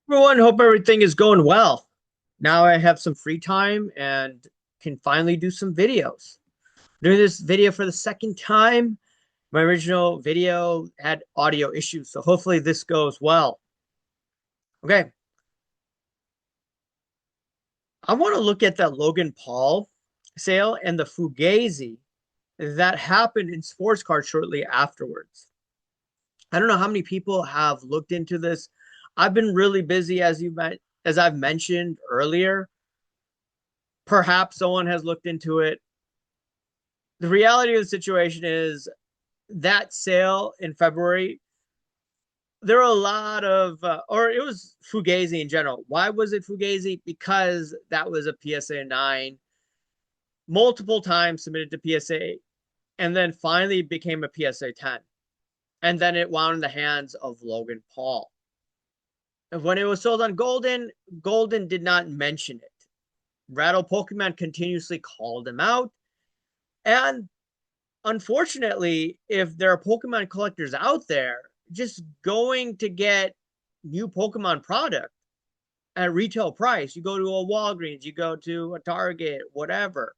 Everyone, hope everything is going well. Now I have some free time and can finally do some videos. Doing this video for the second time. My original video had audio issues, so hopefully this goes well. Okay, I want to look at that Logan Paul sale and the Fugazi that happened in sports cards shortly afterwards. I don't know how many people have looked into this. I've been really busy, as I've mentioned earlier. Perhaps someone has looked into it. The reality of the situation is that sale in February, there were a lot of, or it was Fugazi in general. Why was it Fugazi? Because that was a PSA 9, multiple times submitted to PSA, and then finally became a PSA 10. And then it wound in the hands of Logan Paul. And when it was sold on Golden, Golden did not mention it. Rattle Pokemon continuously called him out. And unfortunately, if there are Pokemon collectors out there just going to get new Pokemon product at retail price, you go to a Walgreens, you go to a Target, whatever,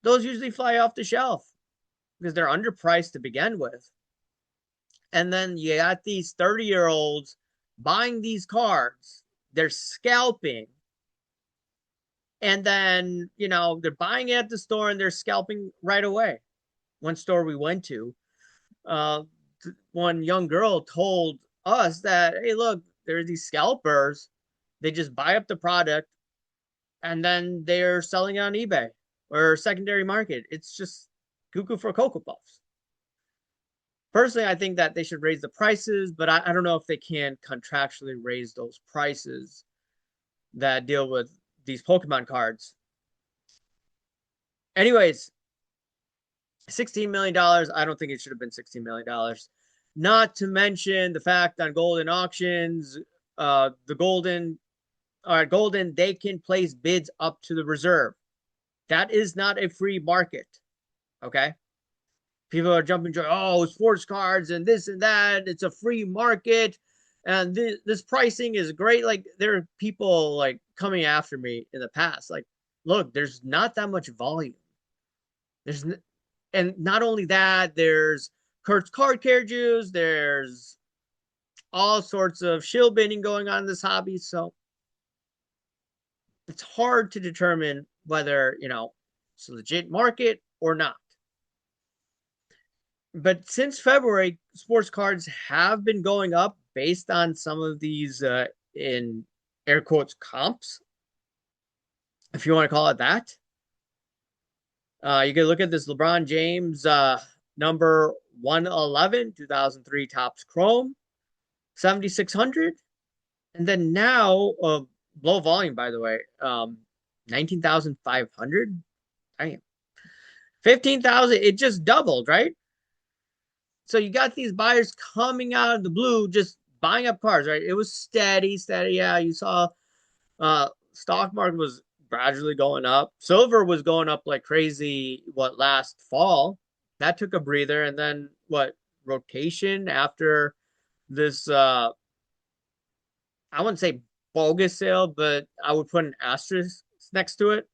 those usually fly off the shelf because they're underpriced to begin with. And then you got these 30-year-olds buying these cards, they're scalping. And then, they're buying it at the store and they're scalping right away. One store we went to, uh, one young girl told us that, hey, look, there's these scalpers. They just buy up the product and then they're selling it on eBay or secondary market. It's just cuckoo for Cocoa Puffs. Personally, I think that they should raise the prices, but I don't know if they can contractually raise those prices that deal with these Pokemon cards. Anyways, $16 million. I don't think it should have been $16 million. Not to mention the fact on Golden auctions, the Golden, they can place bids up to the reserve. That is not a free market. Okay. People are jumping to, oh, sports cards and this and that. It's a free market. And this pricing is great. Like, there are people like coming after me in the past. Like, look, there's not that much volume. There's and not only that, there's Kurt's card carriages, there's all sorts of shill binning going on in this hobby. So it's hard to determine whether, it's a legit market or not. But since February, sports cards have been going up based on some of these, in air quotes, comps, if you want to call it that. You can look at this LeBron James, number 111, 2003 Topps Chrome, 7,600. And then now, low volume, by the way, 19,500. Damn. 15,000. It just doubled, right? So you got these buyers coming out of the blue, just buying up cars, right? It was steady, steady. Yeah, you saw stock market was gradually going up. Silver was going up like crazy, last fall. That took a breather. And then rotation after this, I wouldn't say bogus sale, but I would put an asterisk next to it.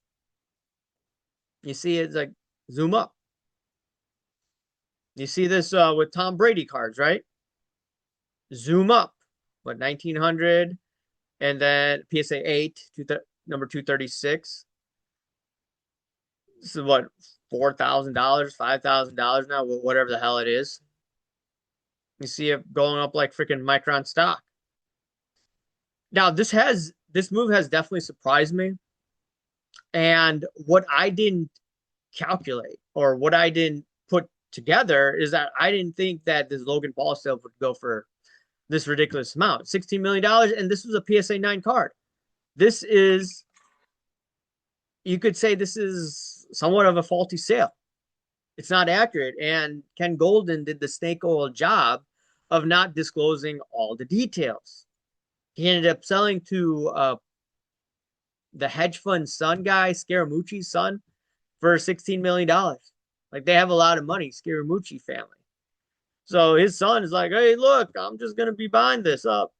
You see it's like zoom up. You see this with Tom Brady cards, right? Zoom up. 1900, and then PSA 8, number 236. This is $4,000, $5,000 now, whatever the hell it is. You see it going up like freaking Micron stock. Now, this move has definitely surprised me. And what I didn't calculate, or what I didn't put together, is that I didn't think that this Logan Paul sale would go for this ridiculous amount, $16 million. And this was a PSA 9 card. This is, you could say this is somewhat of a faulty sale. It's not accurate. And Ken Golden did the snake oil job of not disclosing all the details. He ended up selling to the hedge fund son guy, Scaramucci's son, for $16 million. Like, they have a lot of money, Scaramucci family. So his son is like, hey, look, I'm just going to be buying this up.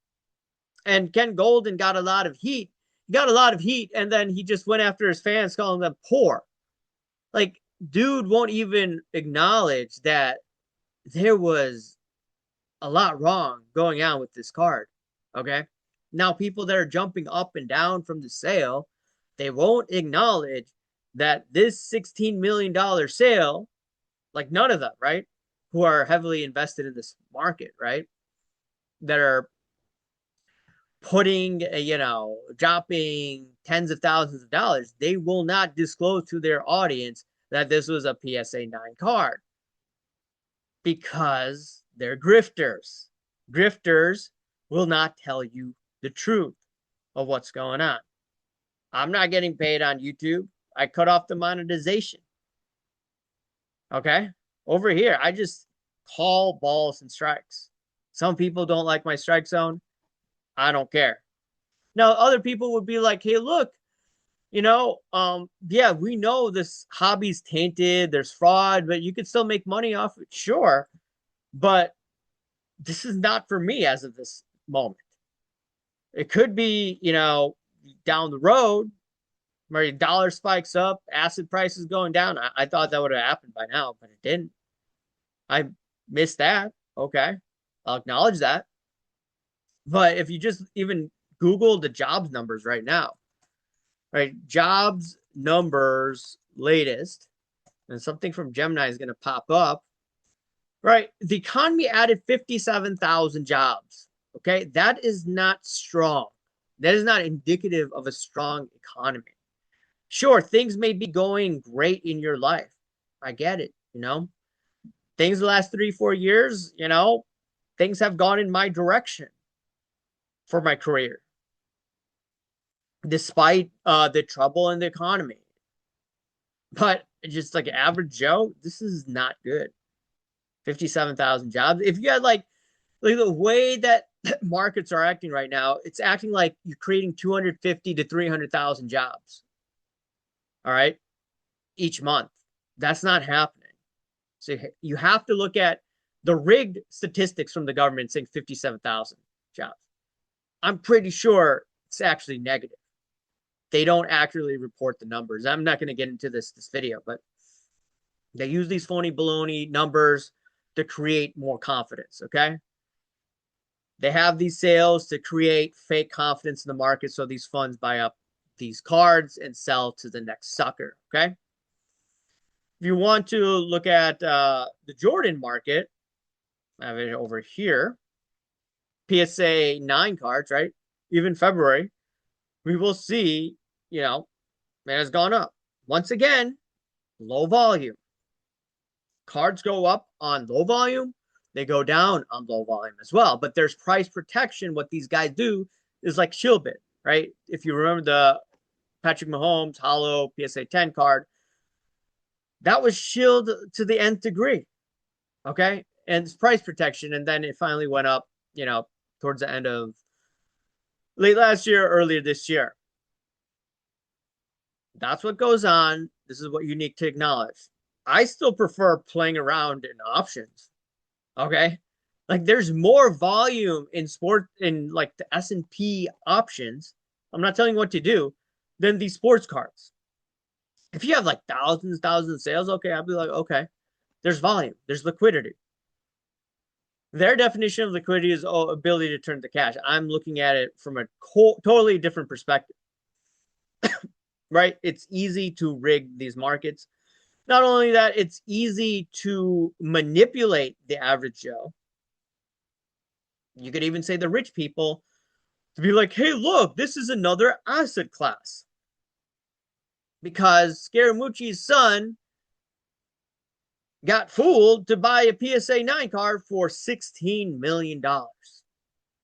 And Ken Golden got a lot of heat. He got a lot of heat, and then he just went after his fans, calling them poor. Like, dude won't even acknowledge that there was a lot wrong going on with this card. Okay. Now, people that are jumping up and down from the sale, they won't acknowledge that this $16 million sale, like none of them, right? Who are heavily invested in this market, right? That are putting, dropping tens of thousands of dollars, they will not disclose to their audience that this was a PSA 9 card because they're grifters. Grifters will not tell you the truth of what's going on. I'm not getting paid on YouTube. I cut off the monetization. Okay? Over here, I just call balls and strikes. Some people don't like my strike zone. I don't care. Now, other people would be like, hey, look, yeah, we know this hobby's tainted, there's fraud, but you could still make money off it. Sure. But this is not for me as of this moment. It could be, down the road where dollar spikes up, acid prices going down. I thought that would have happened by now, but it didn't. I missed that. Okay. I'll acknowledge that. But if you just even Google the jobs numbers right now, right? Jobs numbers latest, and something from Gemini is going to pop up, right? The economy added 57,000 jobs. Okay. That is not strong. That is not indicative of a strong economy. Sure, things may be going great in your life. I get it. Things the last 3-4 years, things have gone in my direction for my career, despite the trouble in the economy. But just like average Joe, this is not good. 57,000 jobs. If you had like the way that markets are acting right now, it's acting like you're creating 250 to 300,000 jobs. All right, each month. That's not happening. So you have to look at the rigged statistics from the government saying 57,000 jobs. I'm pretty sure it's actually negative. They don't accurately report the numbers. I'm not going to get into this video, but they use these phony baloney numbers to create more confidence. Okay. They have these sales to create fake confidence in the market. So these funds buy up these cards and sell to the next sucker. Okay. If you want to look at the Jordan market, I have it over here. PSA 9 cards, right? Even February, we will see, it has gone up. Once again, low volume. Cards go up on low volume, they go down on low volume as well. But there's price protection. What these guys do is like shield bid, right? If you remember the Patrick Mahomes hollow PSA 10 card, that was shield to the nth degree. Okay. And it's price protection. And then it finally went up, towards the end of late last year, earlier this year. That's what goes on. This is what you need to acknowledge. I still prefer playing around in options. Okay. Like there's more volume in sport in like the S&P options. I'm not telling you what to do than these sports cards. If you have like thousands of sales, okay, I'll be like, okay, there's volume, there's liquidity. Their definition of liquidity is ability to turn to cash. I'm looking at it from a totally different perspective, right? It's easy to rig these markets. Not only that, it's easy to manipulate the average Joe. You could even say the rich people to be like, hey, look, this is another asset class. Because Scaramucci's son got fooled to buy a PSA 9 card for $16 million.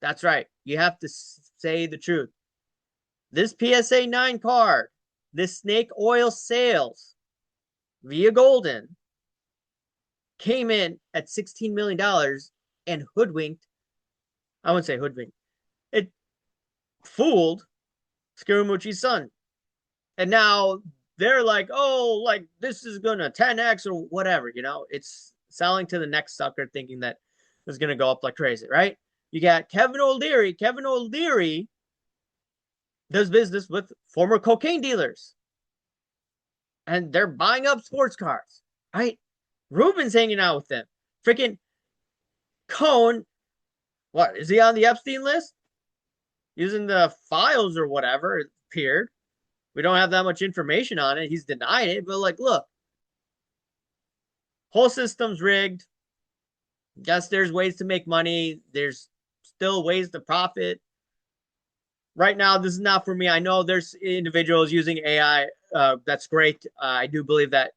That's right. You have to say the truth. This PSA 9 card, this snake oil sales via Golden, came in at $16 million and hoodwinked. I wouldn't say hoodwinked. It fooled Scaramucci's son. And now they're like, oh, like this is going to 10x or whatever, It's selling to the next sucker thinking that it's going to go up like crazy, right? You got Kevin O'Leary. Kevin O'Leary does business with former cocaine dealers, and they're buying up sports cars. Right? Ruben's hanging out with them. Freaking Cohn, what is he on the Epstein list? Using the files or whatever it appeared. We don't have that much information on it. He's denied it, but like, look, whole system's rigged. Yes, there's ways to make money. There's still ways to profit. Right now, this is not for me. I know there's individuals using AI. That's great. I do believe that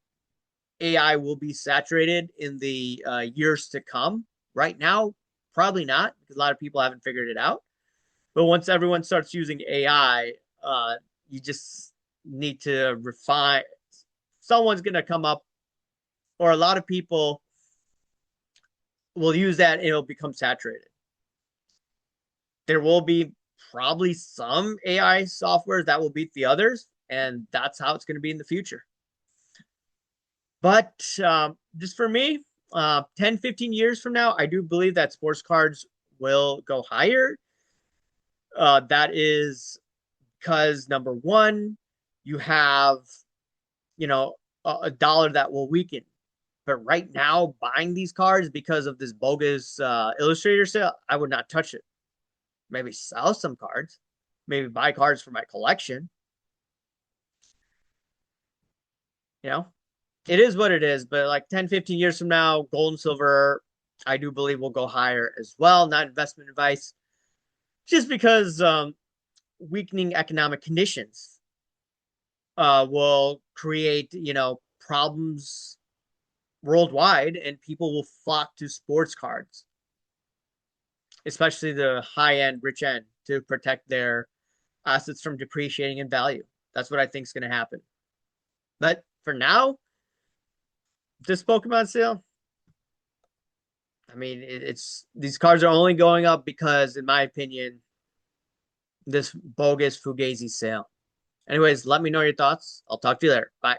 AI will be saturated in the years to come. Right now, probably not, because a lot of people haven't figured it out. But once everyone starts using AI, you just need to refine. Someone's going to come up, or a lot of people will use that and it'll become saturated. There will be probably some AI softwares that will beat the others, and that's how it's going to be in the future. But just for me, 10, 15 years from now, I do believe that sports cards will go higher. That is because number one, you have, a dollar that will weaken. But right now, buying these cards because of this bogus Illustrator sale, I would not touch it. Maybe sell some cards, maybe buy cards for my collection. You know, it is what it is. But like 10, 15 years from now, gold and silver, I do believe will go higher as well. Not investment advice, just because weakening economic conditions will create, problems worldwide, and people will flock to sports cards, especially the high end, rich end, to protect their assets from depreciating in value. That's what I think is going to happen. But for now, this Pokemon sale, I mean, it's these cards are only going up because, in my opinion, this bogus Fugazi sale. Anyways, let me know your thoughts. I'll talk to you later. Bye.